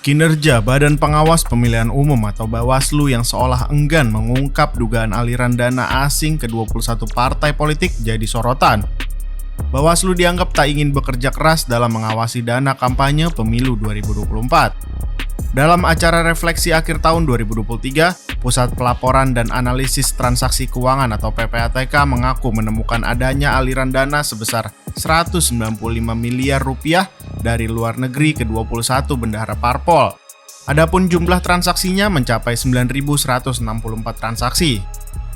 Kinerja Badan Pengawas Pemilihan Umum atau Bawaslu yang seolah enggan mengungkap dugaan aliran dana asing ke 21 partai politik jadi sorotan. Bawaslu dianggap tak ingin bekerja keras dalam mengawasi dana kampanye pemilu 2024. Dalam acara refleksi akhir tahun 2023, Pusat Pelaporan dan Analisis Transaksi Keuangan atau PPATK mengaku menemukan adanya aliran dana sebesar 195 miliar rupiah dari luar negeri ke 21 bendahara parpol. Adapun jumlah transaksinya mencapai 9.164 transaksi.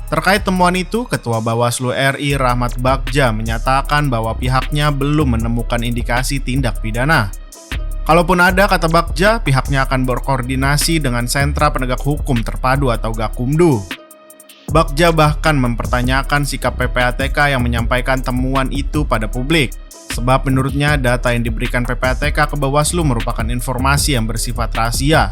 Terkait temuan itu, Ketua Bawaslu RI Rahmat Bagja menyatakan bahwa pihaknya belum menemukan indikasi tindak pidana. Kalaupun ada, kata Bagja, pihaknya akan berkoordinasi dengan Sentra Penegak Hukum Terpadu atau Gakumdu. Bagja bahkan mempertanyakan sikap PPATK yang menyampaikan temuan itu pada publik. Sebab menurutnya data yang diberikan PPATK ke Bawaslu merupakan informasi yang bersifat rahasia.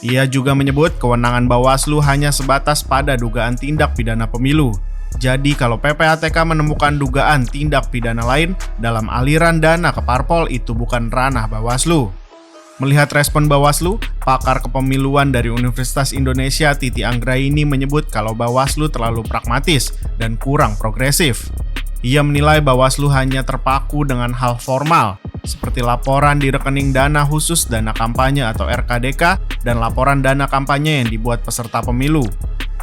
Ia juga menyebut kewenangan Bawaslu hanya sebatas pada dugaan tindak pidana pemilu. Jadi kalau PPATK menemukan dugaan tindak pidana lain dalam aliran dana ke parpol itu bukan ranah Bawaslu. Melihat respon Bawaslu, pakar kepemiluan dari Universitas Indonesia Titi Anggraini menyebut kalau Bawaslu terlalu pragmatis dan kurang progresif. Ia menilai Bawaslu hanya terpaku dengan hal formal, seperti laporan di rekening dana khusus dana kampanye atau RKDK dan laporan dana kampanye yang dibuat peserta pemilu.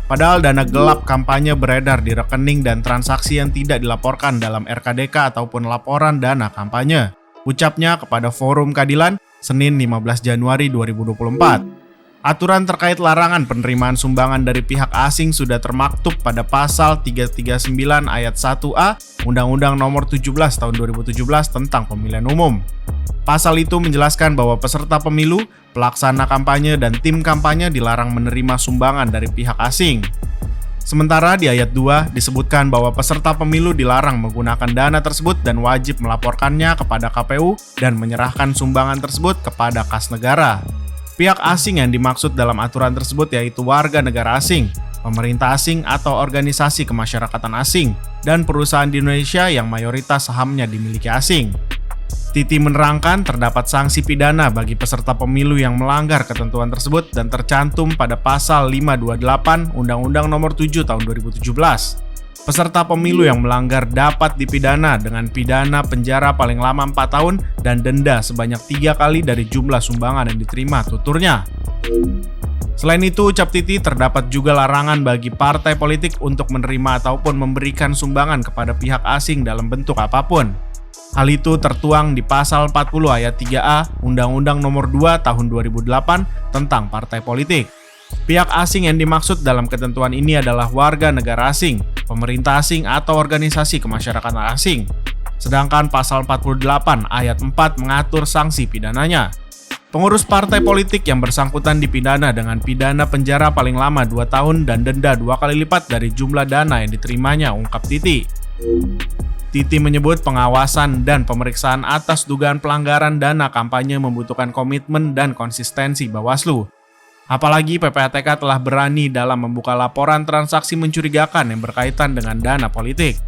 Padahal dana gelap kampanye beredar di rekening dan transaksi yang tidak dilaporkan dalam RKDK ataupun laporan dana kampanye. Ucapnya kepada Forum Keadilan, Senin 15 Januari 2024. Aturan terkait larangan penerimaan sumbangan dari pihak asing sudah termaktub pada pasal 339 ayat 1A Undang-Undang Nomor 17 Tahun 2017 tentang Pemilihan Umum. Pasal itu menjelaskan bahwa peserta pemilu, pelaksana kampanye, dan tim kampanye dilarang menerima sumbangan dari pihak asing. Sementara di ayat 2 disebutkan bahwa peserta pemilu dilarang menggunakan dana tersebut dan wajib melaporkannya kepada KPU dan menyerahkan sumbangan tersebut kepada kas negara. Pihak asing yang dimaksud dalam aturan tersebut yaitu warga negara asing, pemerintah asing atau organisasi kemasyarakatan asing, dan perusahaan di Indonesia yang mayoritas sahamnya dimiliki asing. Titi menerangkan terdapat sanksi pidana bagi peserta pemilu yang melanggar ketentuan tersebut dan tercantum pada pasal 528 Undang-Undang Nomor 7 Tahun 2017. Peserta pemilu yang melanggar dapat dipidana dengan pidana penjara paling lama 4 tahun dan denda sebanyak 3 kali dari jumlah sumbangan yang diterima tuturnya. Selain itu, ucap Titi, terdapat juga larangan bagi partai politik untuk menerima ataupun memberikan sumbangan kepada pihak asing dalam bentuk apapun. Hal itu tertuang di pasal 40 ayat 3A Undang-Undang Nomor 2 Tahun 2008 tentang partai politik. Pihak asing yang dimaksud dalam ketentuan ini adalah warga negara asing, pemerintah asing atau organisasi kemasyarakatan asing. Sedangkan pasal 48 ayat 4 mengatur sanksi pidananya. Pengurus partai politik yang bersangkutan dipidana dengan pidana penjara paling lama 2 tahun dan denda 2 kali lipat dari jumlah dana yang diterimanya, ungkap Titi. Titi menyebut pengawasan dan pemeriksaan atas dugaan pelanggaran dana kampanye membutuhkan komitmen dan konsistensi Bawaslu. Apalagi PPATK telah berani dalam membuka laporan transaksi mencurigakan yang berkaitan dengan dana politik.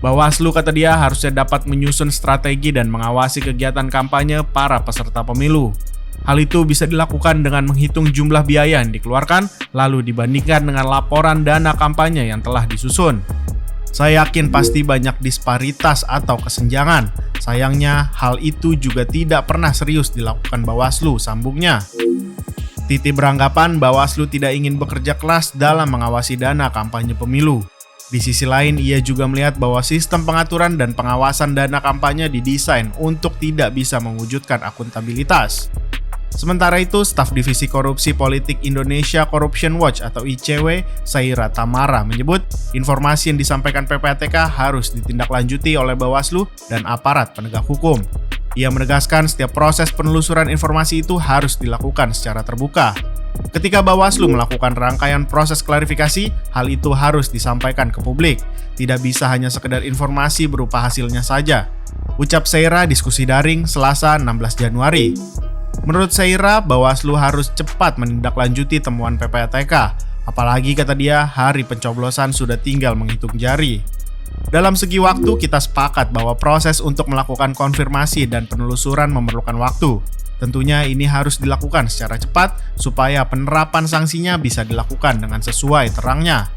Bawaslu, kata dia, harusnya dapat menyusun strategi dan mengawasi kegiatan kampanye para peserta pemilu. Hal itu bisa dilakukan dengan menghitung jumlah biaya yang dikeluarkan, lalu dibandingkan dengan laporan dana kampanye yang telah disusun. Saya yakin pasti banyak disparitas atau kesenjangan. Sayangnya, hal itu juga tidak pernah serius dilakukan Bawaslu, sambungnya. Titi beranggapan Bawaslu tidak ingin bekerja keras dalam mengawasi dana kampanye pemilu. Di sisi lain, ia juga melihat bahwa sistem pengaturan dan pengawasan dana kampanye didesain untuk tidak bisa mewujudkan akuntabilitas. Sementara itu, staf Divisi Korupsi Politik Indonesia Corruption Watch atau ICW, Saira Tamara, menyebut informasi yang disampaikan PPATK harus ditindaklanjuti oleh Bawaslu dan aparat penegak hukum. Ia menegaskan setiap proses penelusuran informasi itu harus dilakukan secara terbuka. Ketika Bawaslu melakukan rangkaian proses klarifikasi, hal itu harus disampaikan ke publik. Tidak bisa hanya sekedar informasi berupa hasilnya saja. Ucap Saira diskusi daring Selasa 16 Januari. Menurut Saira, Bawaslu harus cepat menindaklanjuti temuan PPATK. Apalagi, kata dia, hari pencoblosan sudah tinggal menghitung jari. Dalam segi waktu, kita sepakat bahwa proses untuk melakukan konfirmasi dan penelusuran memerlukan waktu. Tentunya ini harus dilakukan secara cepat supaya penerapan sanksinya bisa dilakukan dengan sesuai terangnya.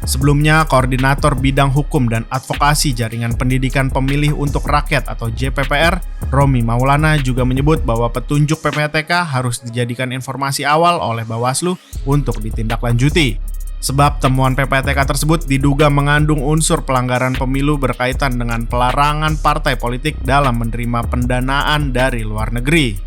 Sebelumnya, Koordinator Bidang Hukum dan Advokasi Jaringan Pendidikan Pemilih untuk Rakyat atau JPPR, Romi Maulana juga menyebut bahwa petunjuk PPATK harus dijadikan informasi awal oleh Bawaslu untuk ditindaklanjuti. Sebab temuan PPATK tersebut diduga mengandung unsur pelanggaran pemilu berkaitan dengan pelarangan partai politik dalam menerima pendanaan dari luar negeri.